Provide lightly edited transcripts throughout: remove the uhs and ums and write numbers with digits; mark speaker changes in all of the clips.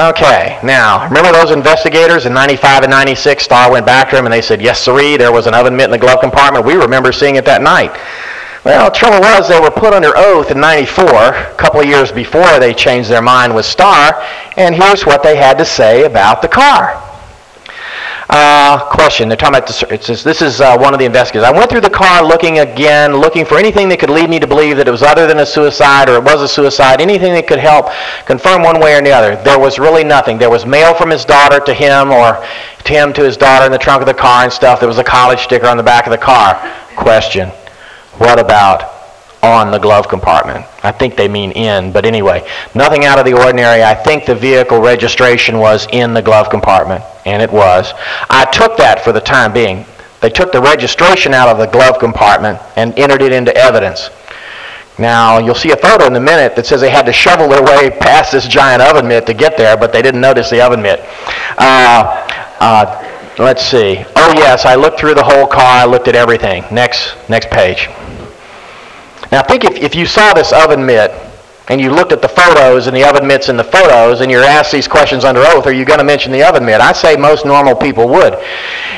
Speaker 1: Okay, now, remember those investigators in 95 and 96? Starr went back to them and they said, yes, sirree, there was an oven mitt in the glove compartment. We remember seeing it that night. Well, the trouble was they were put under oath in 94, a couple of years before they changed their mind with Starr, and here's what they had to say about the car. Question, they're talking about, this is one of the investigators. I went through the car looking for anything that could lead me to believe that it was other than a suicide or it was a suicide, anything that could help confirm one way or the other. There was really nothing. There was mail from his daughter to him or him to his daughter in the trunk of the car and stuff. There was a college sticker on the back of the car. Question, what about on the glove compartment? I think they mean in, but anyway, nothing out of the ordinary. I think the vehicle registration was in the glove compartment, and it was. I took that for the time being. They took the registration out of the glove compartment and entered it into evidence. Now, you'll see a photo in a minute that says they had to shovel their way past this giant oven mitt to get there, but they didn't notice the oven mitt. Let's see. Oh, yes, I looked through the whole car. I looked at everything. Next page. Now think if you saw this oven mitt and you looked at the photos and the oven mitts in the photos and you're asked these questions under oath, are you going to mention the oven mitt? I say most normal people would.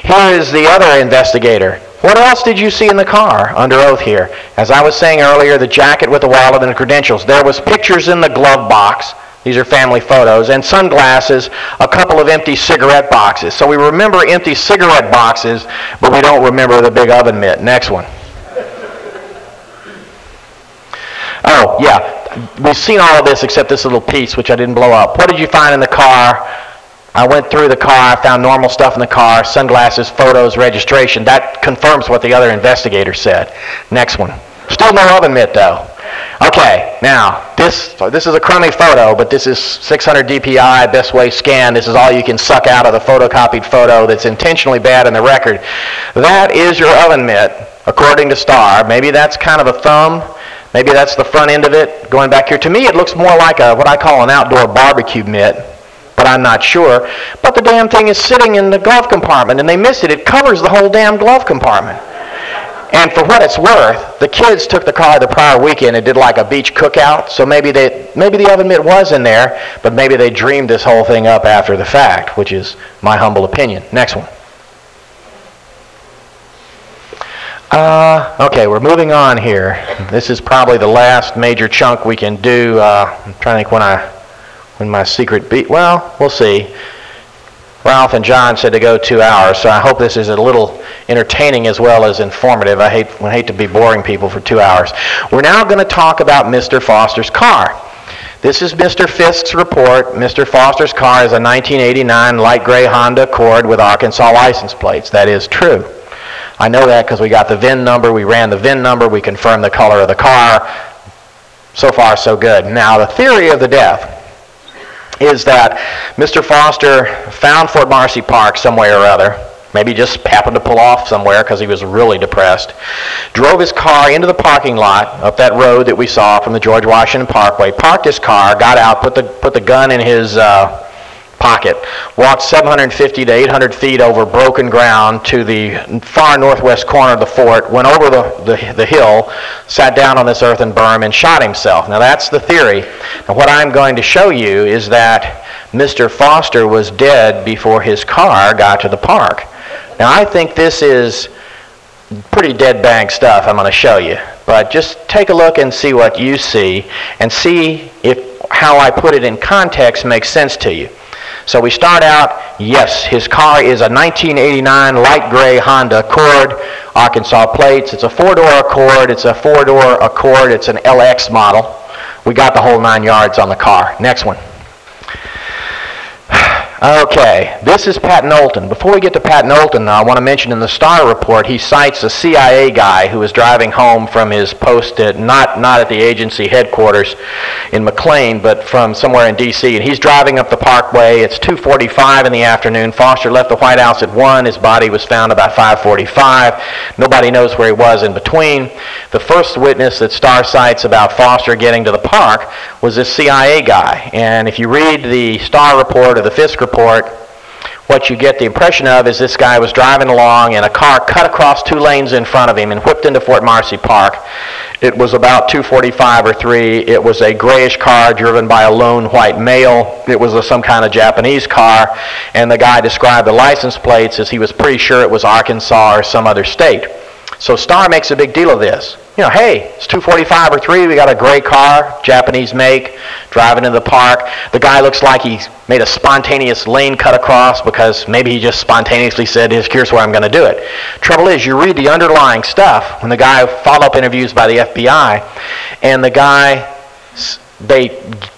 Speaker 1: Here is the other investigator. What else did you see in the car under oath here? As I was saying earlier, the jacket with the wallet and the credentials. There was pictures in the glove box. These are family photos, and sunglasses, a couple of empty cigarette boxes. So we remember empty cigarette boxes, but we don't remember the big oven mitt. Next one. Oh, yeah, we've seen all of this except this little piece, which I didn't blow up. What did you find in the car? I went through the car, found normal stuff in the car, sunglasses, photos, registration. That confirms what the other investigator said. Next one. Still no oven mitt, though. Okay, now, this is a crummy photo, but this is 600 DPI, best way scan. This is all you can suck out of the photocopied photo that's intentionally bad in the record. That is your oven mitt, according to Starr. Maybe that's kind of a thumb. Maybe that's the front end of it going back here. To me, it looks more like what I call an outdoor barbecue mitt, but I'm not sure. But the damn thing is sitting in the glove compartment, and they missed it. It covers the whole damn glove compartment. And for what it's worth, the kids took the car the prior weekend and did like a beach cookout, so maybe the oven mitt was in there, but maybe they dreamed this whole thing up after the fact, which is my humble opinion. Next one. Okay, we're moving on here. This is probably the last major chunk we can do. I'm trying to think when my secret beat. Well, we'll see. Ralph and John said to go 2 hours, so I hope this is a little entertaining as well as informative. I hate to be boring people for 2 hours. We're now going to talk about Mr. Foster's car. This is Mr. Fisk's report. Mr. Foster's car is a 1989 light gray Honda Accord with Arkansas license plates. That is true. I know that because we got the VIN number, we ran the VIN number, we confirmed the color of the car. So far, so good. Now, the theory of the death is that Mr. Foster found Fort Marcy Park somewhere or other, maybe just happened to pull off somewhere because he was really depressed, drove his car into the parking lot up that road that we saw from the George Washington Parkway, parked his car, got out, put the gun in his pocket, walked 750 to 800 feet over broken ground to the far northwest corner of the fort, went over the hill, sat down on this earthen berm, and shot himself. Now that's the theory. And what I'm going to show you is that Mr. Foster was dead before his car got to the park. Now I think this is pretty dead bang stuff I'm going to show you, but just take a look and see what you see and see if how I put it in context makes sense to you. So we start out, yes, his car is a 1989 light gray Honda Accord, Arkansas plates. It's a four-door Accord. It's a four-door Accord. It's an LX model. We got the whole 9 yards on the car. Next one. Okay, this is Pat Knowlton. Before we get to Pat Knowlton, I want to mention in the Starr report, he cites a CIA guy who was driving home from his post at, not at the agency headquarters in McLean, but from somewhere in D.C., and he's driving up the parkway. It's 2:45 in the afternoon. Foster left the White House at 1. His body was found about 5:45. Nobody knows where he was in between. The first witness that Starr cites about Foster getting to the park was this CIA guy, and if you read the Starr report or the Fisk report, what what you get the impression of is this guy was driving along and a car cut across 2 lanes in front of him and whipped into Fort Marcy Park. It was about 2:45 or 3. It was a grayish car driven by a lone white male. It was some kind of Japanese car, and the guy described the license plates as he was pretty sure it was Arkansas or some other state. So Starr makes a big deal of this. You know, hey, it's 2:45 or 3, we got a gray car, Japanese make, driving into the park. The guy looks like he made a spontaneous lane cut across because maybe he just spontaneously said, here's where I'm going to do it. Trouble is, you read the underlying stuff when the guy follow-up interviews by the FBI, and the guy, they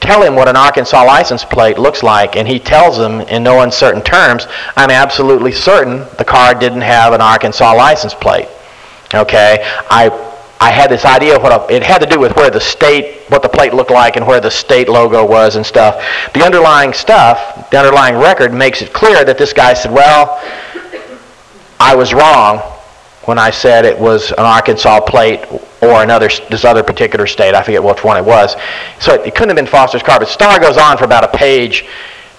Speaker 1: tell him what an Arkansas license plate looks like, and he tells them in no uncertain terms, I'm absolutely certain the car didn't have an Arkansas license plate. Okay, I had this idea of what it had to do with where the state, what the plate looked like and where the state logo was and stuff. The underlying stuff, the underlying record makes it clear that this guy said, well, I was wrong when I said it was an Arkansas plate or this other particular state. I forget which one it was. So it couldn't have been Foster's car. But Starr goes on for about a page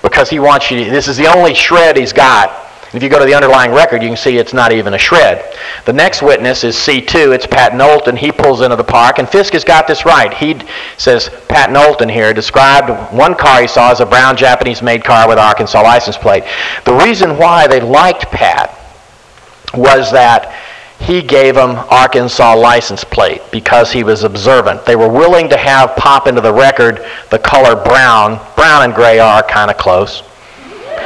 Speaker 1: because he wants you to, this is the only shred he's got. If you go to the underlying record, you can see it's not even a shred. The next witness is C2. It's Pat Knowlton. He pulls into the park, and Fisk has got this right. He says, Pat Knowlton here described one car he saw as a brown Japanese-made car with an Arkansas license plate. The reason why they liked Pat was that he gave them Arkansas license plate because he was observant. They were willing to have pop into the record the color brown. Brown and gray are kind of close.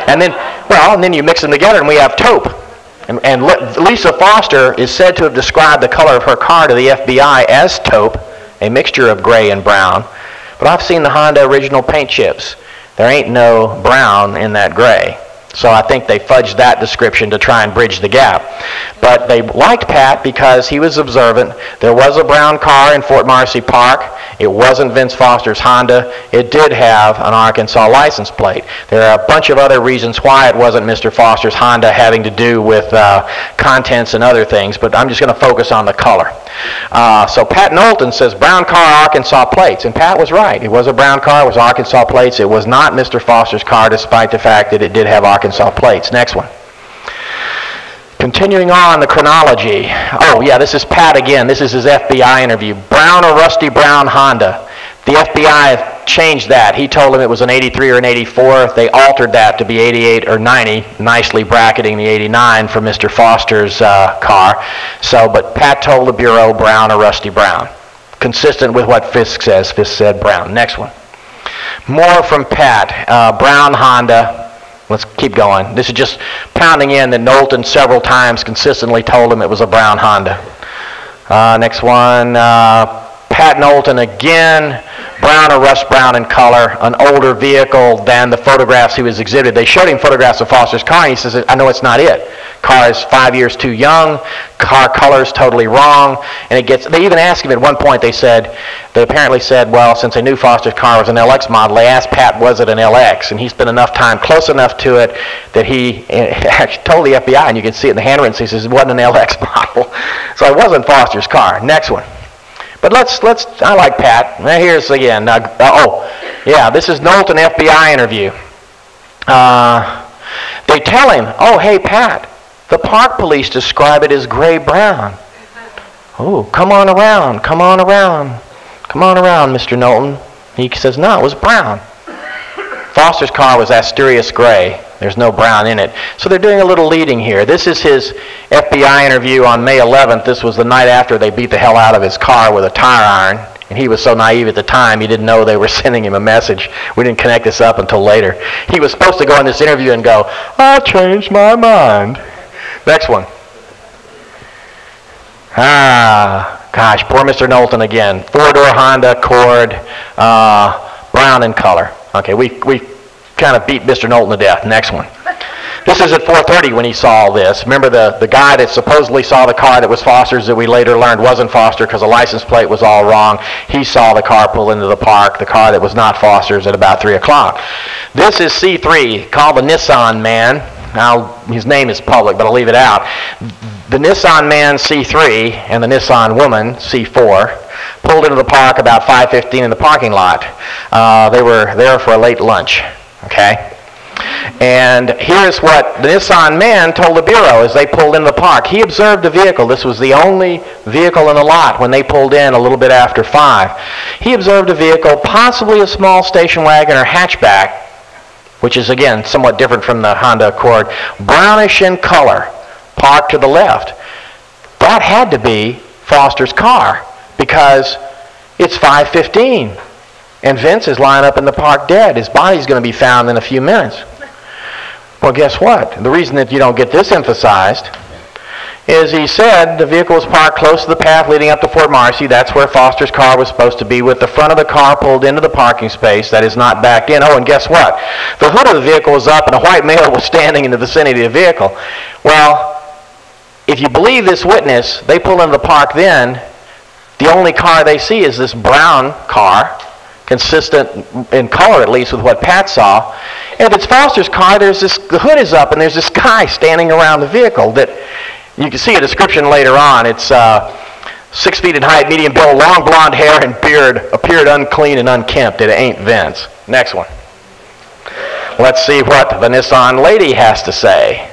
Speaker 1: And then you mix them together and we have taupe. And Lisa Foster is said to have described the color of her car to the FBI as taupe, a mixture of gray and brown. But I've seen the Honda original paint chips. There ain't no brown in that gray. So I think they fudged that description to try and bridge the gap. But they liked Pat because he was observant. There was a brown car in Fort Marcy Park. It wasn't Vince Foster's Honda. It did have an Arkansas license plate. There are a bunch of other reasons why it wasn't Mr. Foster's Honda having to do with contents and other things, but I'm just going to focus on the color. So Pat Knowlton says brown car, Arkansas plates, and Pat was right. It was a brown car, it was Arkansas plates. It was not Mr. Foster's car despite the fact that it did have Arkansas plates. Next one. Continuing on the chronology. Oh yeah, this is Pat again. This is his FBI interview. Brown or rusty brown Honda. The FBI changed that. He told him it was an 83 or an 84. They altered that to be 88 or 90, nicely bracketing the 89 for Mr. Foster's car. So, but Pat told the Bureau brown or rusty brown. Consistent with what Fisk says. Fisk said brown. Next one. More from Pat. Brown Honda. Let's keep going. This is just pounding in that Knowlton several times consistently told him it was a brown Honda. Next one. Pat Knowlton again. Brown or rust brown in color, an older vehicle than the photographs he was exhibited. They showed him photographs of Foster's car, and he says, I know it's not it. Car is 5 years too young, car color is totally wrong, and they even asked him at one point, they apparently said, well, since they knew Foster's car was an LX model, they asked Pat, was it an LX? And he spent enough time, close enough to it, that he actually told the FBI, and you can see it in the handwritten, he says, it wasn't an LX model. So it wasn't Foster's car. Next one. But I like Pat. Now here's again. This is Knowlton FBI interview. They tell him, oh, hey, Pat, the park police describe it as gray-brown. Oh, come on around, Mr. Knowlton. He says, no, it was brown. Foster's car was Asturias gray. There's no brown in it. So they're doing a little leading here. This is his FBI interview on May 11th. This was the night after they beat the hell out of his car with a tire iron. And he was so naive at the time, he didn't know they were sending him a message. We didn't connect this up until later. He was supposed to go in this interview and go, I changed my mind. Next one. Gosh, poor Mr. Knowlton again. Four-door Honda Accord, brown in color. Okay, we kind of beat Mr. Knowlton to death. Next one. This is at 4:30 when he saw all this. Remember the guy that supposedly saw the car that was Foster's that we later learned wasn't Foster because the license plate was all wrong. He saw the car pull into the park, the car that was not Foster's, at about 3 o'clock. This is C3, called the Nissan Man. Now, his name is public, but I'll leave it out. The Nissan Man, C3, and the Nissan Woman, C4, pulled into the park about 5:15 in the parking lot. They were there for a late lunch. Okay? And here's what the Nissan man told the Bureau as they pulled into the park. He observed the vehicle. This was the only vehicle in the lot when they pulled in a little bit after 5. He observed a vehicle, possibly a small station wagon or hatchback, which is, again, somewhat different from the Honda Accord, brownish in color, parked to the left. That had to be Foster's car because it's 5:15 and Vince is lying up in the park dead. His body's going to be found in a few minutes. Well, guess what? The reason that you don't get this emphasized is he said the vehicle was parked close to the path leading up to Fort Marcy. That's where Foster's car was supposed to be, with the front of the car pulled into the parking space. That is not backed in. Oh, and guess what? The hood of the vehicle was up and a white male was standing in the vicinity of the vehicle. Well, if you believe this witness, they pull into the park then. The only car they see is this brown car, consistent in color at least with what Pat saw. And if it's Foster's car, the hood is up and there's this guy standing around the vehicle that you can see a description later on. It's 6 feet in height, medium build, long blonde hair and beard, appeared unclean and unkempt. It ain't Vince. Next one. Let's see what the Nissan lady has to say.